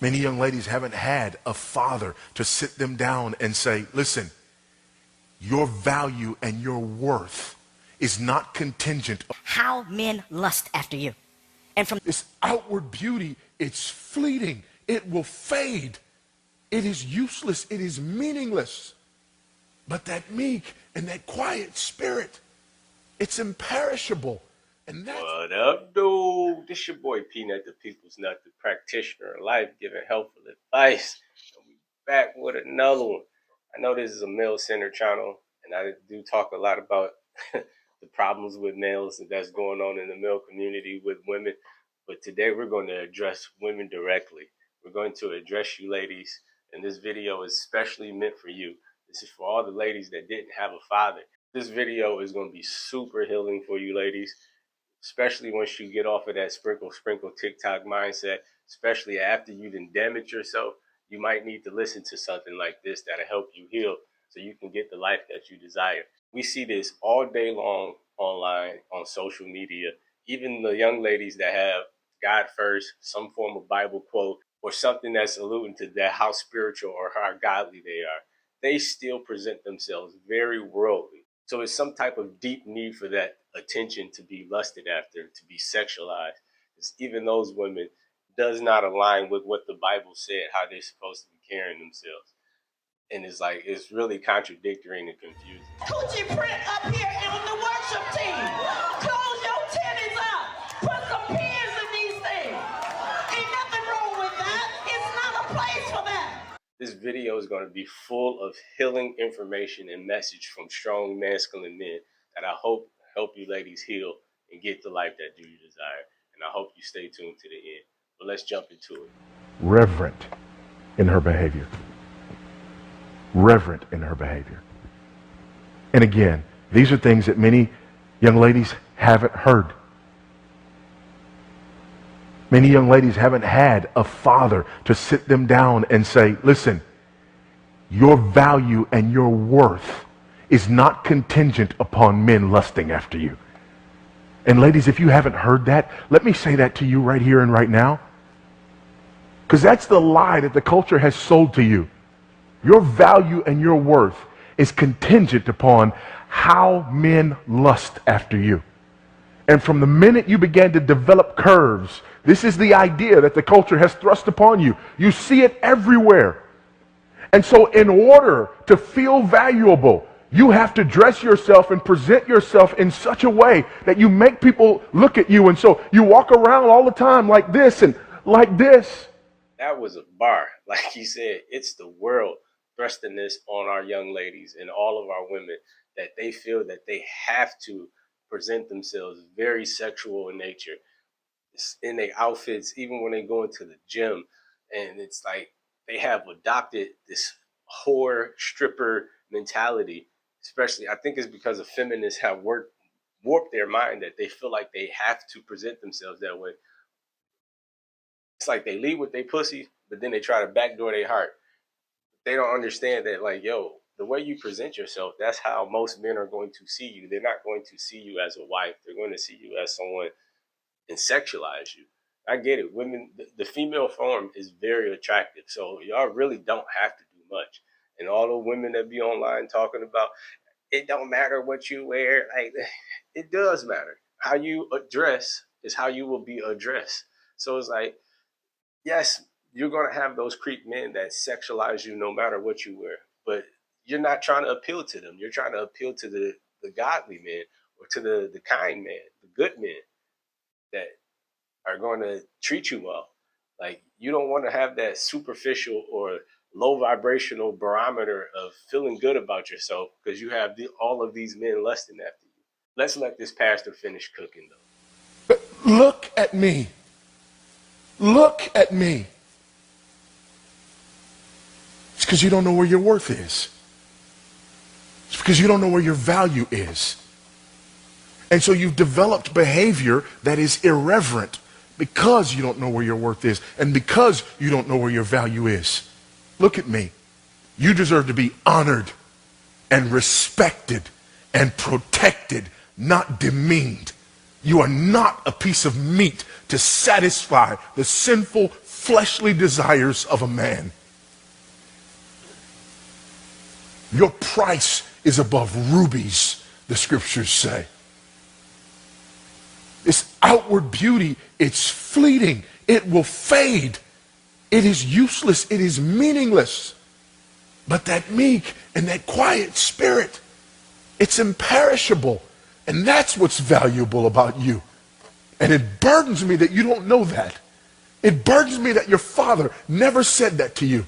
Many young ladies haven't had a father to sit them down and say, listen, your value and your worth is not contingent. How men lust after you. And from This outward beauty, it's fleeting. It will fade. It is useless. It is meaningless. But that meek and that quiet spirit, it's imperishable. And that's What up, dude? This your boy Peanut, the People's Nut, the practitioner of life, giving helpful advice. And we back with another one. I know this is a male-centered channel, and I do talk a lot about the problems with males that's going on in the male community with women. But today we're going to address women directly. We're going to address you ladies, and this video is specially meant for you. This is for all the ladies that didn't have a father. This video is going to be super healing for you ladies, especially once you get off of that sprinkle TikTok mindset, especially after you done damaged yourself. You might need to listen to something like this that'll help you heal so you can get the life that you desire. We see this all day long online, on social media. Even the young ladies that have God first, some form of Bible quote, or something that's alluding to that, how spiritual or how godly they are, they still present themselves very worldly. So it's some type of deep need for that attention to be lusted after, to be sexualized. Because even those women does not align with what the Bible said, how they're supposed to be carrying themselves. And it's like, it's really contradictory and confusing. Coochie print up here on the worship team. Close your titties up. Put some pins in these things. Ain't nothing wrong with that. It's not a place for that. This video is going to be full of healing information and message from strong masculine men that I hope help you ladies heal and get the life that you desire. And I hope you stay tuned to the end. But let's jump into it. reverent in her behavior. Reverent in her behavior. And again, these are things that many young ladies haven't heard. Many young ladies haven't had a father to sit them down and say, listen, your value and your worth is not contingent upon men lusting after you. And ladies, if you haven't heard that, let me say that to you right here and right now. Because that's the lie that the culture has sold to you. Your value and your worth is contingent upon how men lust after you. And from the minute you began to develop curves, this is the idea that the culture has thrust upon you. You see it everywhere. And so in order to feel valuable, you have to dress yourself and present yourself in such a way that you make people look at you. And so you walk around all the time like this and like this. That was a bar. Like he said, it's the world thrusting this on our young ladies and all of our women, that they feel that they have to present themselves very sexual in nature. It's in their outfits, even when they go into the gym. And it's like they have adopted this whore stripper mentality. Especially, I think it's because the feminists have warped their mind that they feel like they have to present themselves that way. It's like they lead with their pussy, but then they try to backdoor their heart. They don't understand that, like, yo, the way you present yourself, that's how most men are going to see you. They're not going to see you as a wife. They're going to see you as someone and sexualize you. I get it. Women, the female form is very attractive. So y'all really don't have to do much. And all the women that be online talking about, it don't matter what you wear. Like, it does matter. How you address is how you will be addressed. So it's like, yes, you're going to have those creep men that sexualize you no matter what you wear. But you're not trying to appeal to them. You're trying to appeal to the godly men, or to the kind men, the good men that are going to treat you well. Like, you don't want to have that superficial or low vibrational barometer of feeling good about yourself because you have all of these men lusting after you. Let's let this pastor finish cooking, though. But look at me. Look at me. It's because you don't know where your worth is. It's because you don't know where your value is. And so you've developed behavior that is irreverent because you don't know where your worth is and because you don't know where your value is. Look at me. You deserve to be honored and respected and protected, not demeaned. You are not a piece of meat to satisfy the sinful fleshly desires of a man. Your price is above rubies, the scriptures say. This outward beauty, it's fleeting. It will fade. It is useless. It is meaningless. But that meek and that quiet spirit, it's imperishable. And that's what's valuable about you. And it burdens me that you don't know that. It burdens me that your father never said that to you.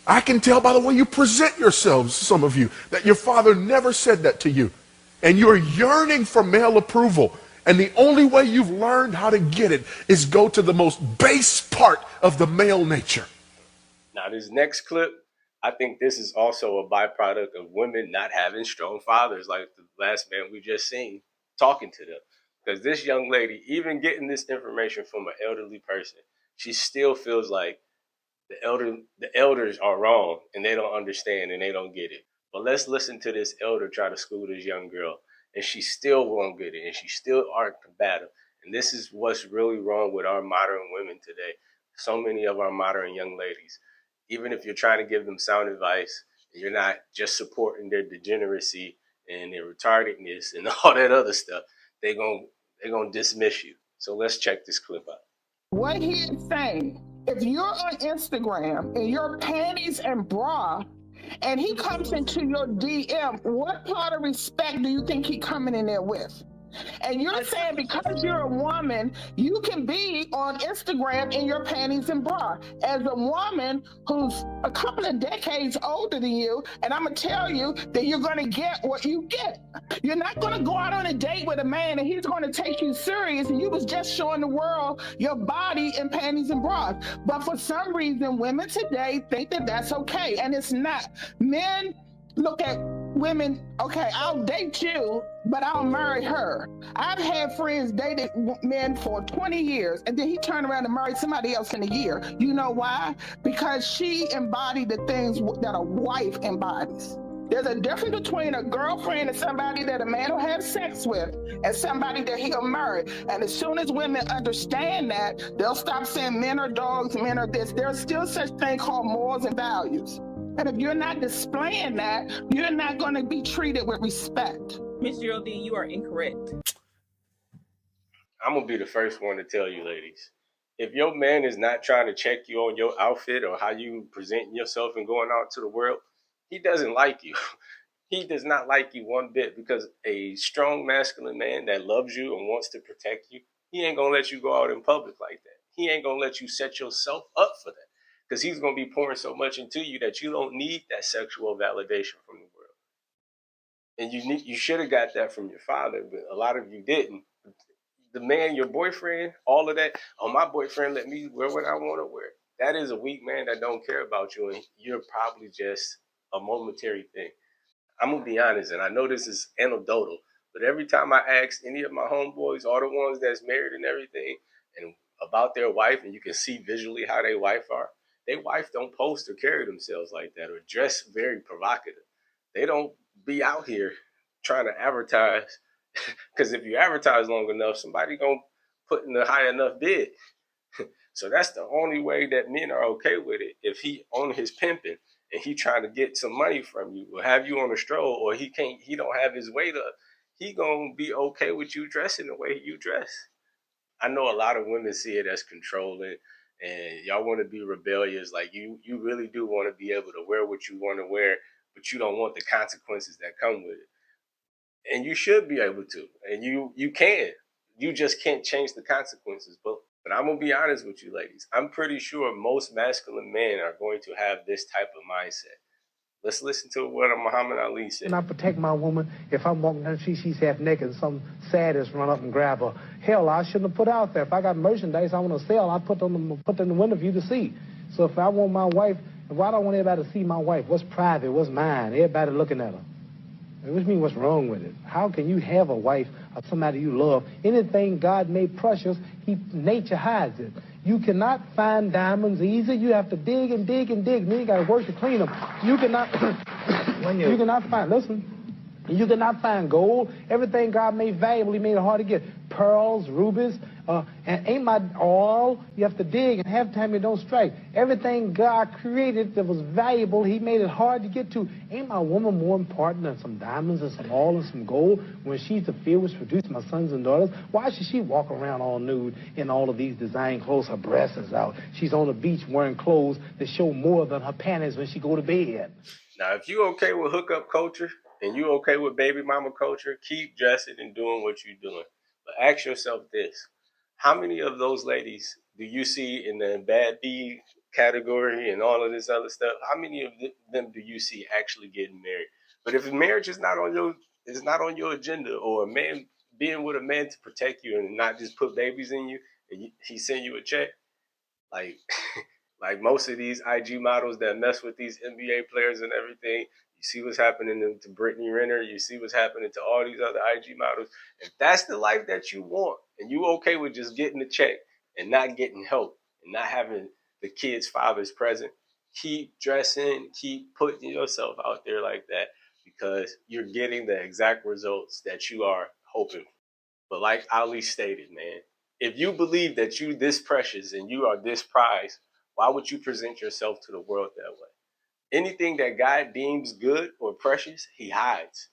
I can tell by the way you present yourselves, some of you, that your father never said that to you. And you're yearning for male approval. And the only way you've learned how to get it is go to the most base part of the male nature. Now, this next clip, I think this is also a byproduct of women not having strong fathers like the last man we just seen talking to them. Because this young lady, even getting this information from an elderly person, she still feels like the elders are wrong and they don't understand and they don't get it. But let's listen to this elder try to school this young girl, and she still won't get it, and she still aren't combative. And this is what's really wrong with our modern women today. So many of our modern young ladies, even if you're trying to give them sound advice, you're not just supporting their degeneracy and their retardedness and all that other stuff, they're gonna dismiss you. So let's check this clip out. What he is saying, if you're on Instagram in your panties and bra, and he comes into your DM, what part of respect do you think he coming in there with? And you're saying because you're a woman, you can be on Instagram in your panties and bra. As a woman who's a couple of decades older than you, and I'm going to tell you that you're going to get what you get. You're not going to go out on a date with a man and he's going to take you serious and you was just showing the world your body in panties and bras. But for some reason, women today think that that's okay, and it's not. Men look at women, okay, I'll date you, but I'll marry her. I've had friends dated men for 20 years, and then he turned around and married somebody else in a year. You know why? Because she embodied the things that a wife embodies. There's a difference between a girlfriend and somebody that a man will have sex with and somebody that he'll marry. And as soon as women understand that, they'll stop saying men are dogs, men are this. There's still such thing called morals and values. And if you're not displaying that, you're not going to be treated with respect. Ms. Geraldine, you are incorrect. I'm going to be the first one to tell you, ladies. If your man is not trying to check you on your outfit or how you present yourself and going out to the world, he doesn't like you. He does not like you one bit, because a strong masculine man that loves you and wants to protect you, he ain't going to let you go out in public like that. He ain't going to let you set yourself up for that. Because he's going to be pouring so much into you that you don't need that sexual validation from the world. And you should have got that from your father, but a lot of you didn't. The man, your boyfriend, all of that, oh, my boyfriend let me wear what I want to wear. That is a weak man that don't care about you, and you're probably just a momentary thing. I'm going to be honest, and I know this is anecdotal, but every time I ask any of my homeboys, all the ones that's married and everything, and about their wife, and you can see visually how their wife are, their wife don't post or carry themselves like that or dress very provocative. They don't be out here trying to advertise, because if you advertise long enough, somebody gonna put in a high enough bid. So that's the only way that men are okay with it. If he on his pimping and he trying to get some money from you or have you on a stroll, or he don't have his weight up, he gonna be okay with you dressing the way you dress. I know a lot of women see it as controlling, and y'all want to be rebellious. Like you really do want to be able to wear what you want to wear, but you don't want the consequences that come with it. And you should be able to, and you can. You just can't change the consequences. But I'm gonna be honest with you, ladies. I'm pretty sure most masculine men are going to have this type of mindset. Let's listen to what Muhammad Ali said. And I protect my woman. If I'm walking down the street, she's half naked, and some sadist run up and grab her. Hell, I shouldn't have put out there. If I got merchandise I want to sell, I put in the window for you to see. So if I want my wife, why don't I want everybody to see my wife? What's private? What's mine? Everybody looking at her. Which means what's wrong with it? How can you have a wife or somebody you love? Anything God made precious, nature hides it. You cannot find diamonds easy. You have to dig and dig and dig. And then you got to work to clean them. You cannot. You cannot find. Listen. You cannot find gold. Everything God made valuable, He made it hard to get. Pearls, rubies, And ain't my all, you have to dig, and half the time it don't strike. Everything God created that was valuable, he made it hard to get to. Ain't my woman more important than some diamonds and some oil and some gold when she's the field which produced my sons and daughters? Why should she walk around all nude in all of these design clothes? Her breasts is out. She's on the beach wearing clothes that show more than her panties when she go to bed. Now, if you okay with hookup culture and you okay with baby mama culture, keep dressing and doing what you're doing. But ask yourself this. How many of those ladies do you see in the bad B category and all of this other stuff? How many of them do you see actually getting married? But if marriage is not on your agenda, or a man being with a man to protect you and not just put babies in you, and he send you a check, like like most of these IG models that mess with these NBA players and everything, you see what's happening to Brittany Renner. You see what's happening to all these other IG models. If that's the life that you want, and you okay with just getting the check and not getting help and not having the kids' fathers present, keep dressing, keep putting yourself out there like that, because you're getting the exact results that you are hoping for. But like Ali stated, man, if you believe that you this precious and you are this prized, why would you present yourself to the world that way? Anything that God deems good or precious, he hides.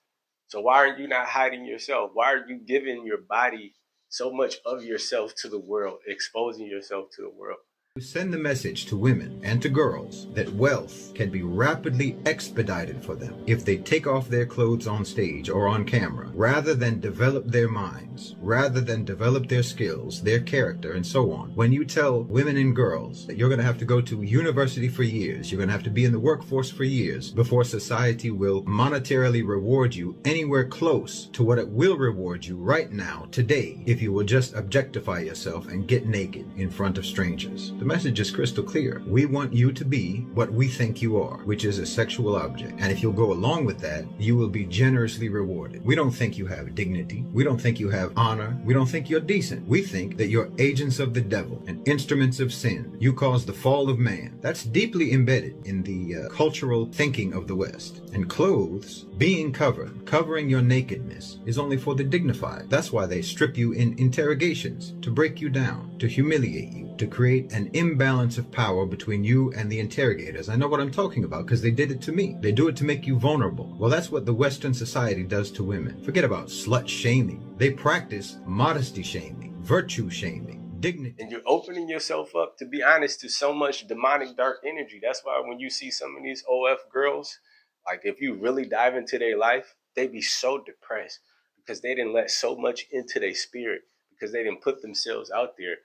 So why are you not hiding yourself? Why are you giving your body so much of yourself to the world, exposing yourself to the world? Send the message to women and to girls that wealth can be rapidly expedited for them if they take off their clothes on stage or on camera, rather than develop their minds, rather than develop their skills, their character, and so on. When you tell women and girls that you're going to have to go to university for years, you're going to have to be in the workforce for years before society will monetarily reward you anywhere close to what it will reward you right now, today, if you will just objectify yourself and get naked in front of strangers. The message is crystal clear. We want you to be what we think you are, which is a sexual object. And if you'll go along with that, you will be generously rewarded. We don't think you have dignity. We don't think you have honor. We don't think you're decent. We think that you're agents of the devil and instruments of sin. You caused the fall of man. That's deeply embedded in the cultural thinking of the West. And clothes, being covered, covering your nakedness, is only for the dignified. That's why they strip you in interrogations, to break you down, to humiliate you, to create an imbalance of power between you and the interrogators. I know what I'm talking about because they did it to me. They do it to make you vulnerable. Well, that's what the Western society does to women. Forget about slut shaming. They practice modesty shaming, virtue shaming, dignity. And you're opening yourself up, to be honest, to so much demonic dark energy. That's why when you see some of these OF girls, like if you really dive into their life, they be so depressed because they didn't let so much into their spirit, because they didn't put themselves out there,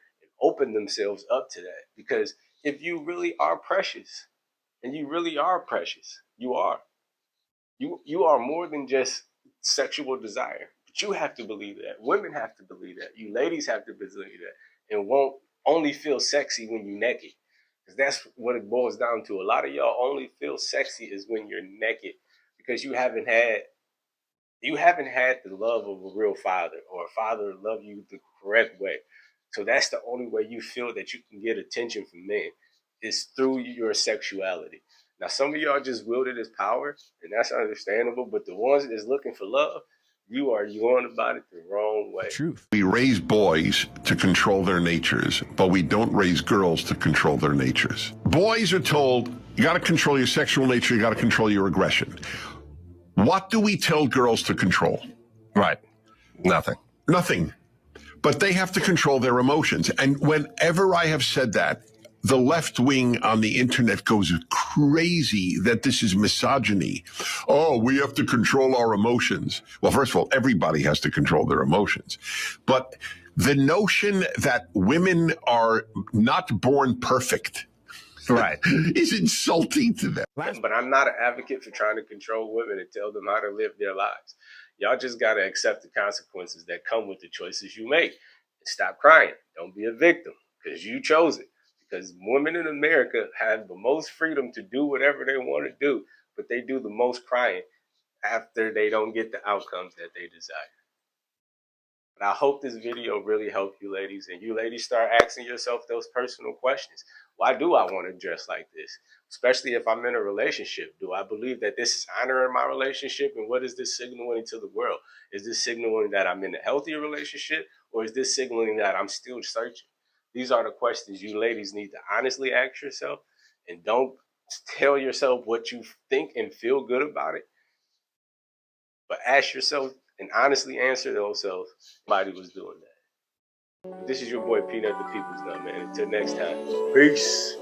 open themselves up to that. Because if you really are precious, and you really are precious, you are more than just sexual desire. But you have to believe that. Women have to believe that. You ladies have to believe that, and won't only feel sexy when you're naked. Because that's what it boils down to. A lot of y'all only feel sexy is when you're naked, because you haven't had the love of a real father, or a father love you the correct way. So that's the only way you feel that you can get attention from men, is through your sexuality. Now, some of y'all just wield it as power, and that's understandable. But the ones that's looking for love, you are going about it the wrong way. Truth. We raise boys to control their natures, but we don't raise girls to control their natures. Boys are told, you got to control your sexual nature, you got to control your aggression. What do we tell girls to control? Right. Nothing. But they have to control their emotions. And whenever I have said that, the left wing on the internet goes crazy that this is misogyny. Oh, we have to control our emotions. Well, first of all, everybody has to control their emotions. But the notion that women are not born perfect, right, is insulting to them. But I'm not an advocate for trying to control women and tell them how to live their lives. Y'all just got to accept the consequences that come with the choices you make. And stop crying. Don't be a victim, because you chose it. Because women in America have the most freedom to do whatever they want to do, but they do the most crying after they don't get the outcomes that they desire. But I hope this video really helped you ladies, and you ladies start asking yourself those personal questions. Why do I want to dress like this? Especially if I'm in a relationship. Do I believe that this is honoring my relationship? And what is this signaling to the world? Is this signaling that I'm in a healthy relationship? Or is this signaling that I'm still searching? These are the questions you ladies need to honestly ask yourself, and don't tell yourself what you think and feel good about it, but ask yourself and honestly answer yourself. Nobody was doing that. This is your boy Peanut the People's Nut, man. Until next time, peace.